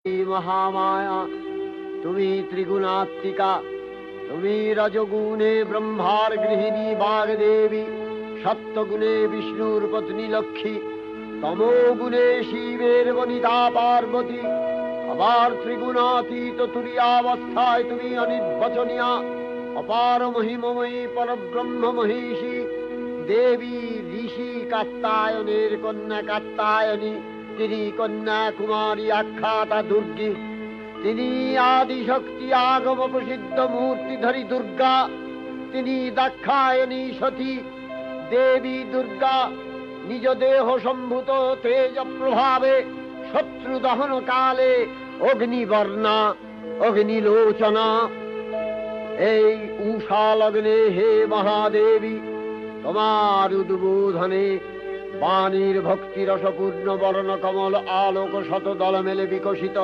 महामाया তুমি ত্রিগুণাত্মিকা, তুমি রজগুণে ব্রহ্মার গৃহিণী বাগদেবী, সত্যগুণে বিষ্ণুর পত্নী লক্ষ্মী, তমোগুণে শিবের বনিতা পার্বতী, আবার ত্রিগুণাতীত তুরীয়াবস্থায় তুমি অনির্বচনীয়া, অপার মহিমময়ী পরব্রহ্ম মহিষী দেবী, ঋষি কাত্যায়নের কন্যা কাত্যায়নী, তিনি কন্যা কুমারী আখ্যাতা দুর্গী, তিনি আদিশক্তি আগম প্রসিদ্ধ মূর্তিধরী দুর্গা, তিনি দাক্ষায়ণী সতী দেবী দুর্গা, নিজ দেহ সম্ভূত তেজ প্রভাবে শত্রু দহন কালে অগ্নিবর্ণা অগ্নিলোচনা। এই উষা লগ্নে হে মহাদেবী, তোমার উদ্বোধনে বাণীর ভক্তিরসপূর্ণ বর্ণ কমল আলোক শত দল মেলে বিকশিত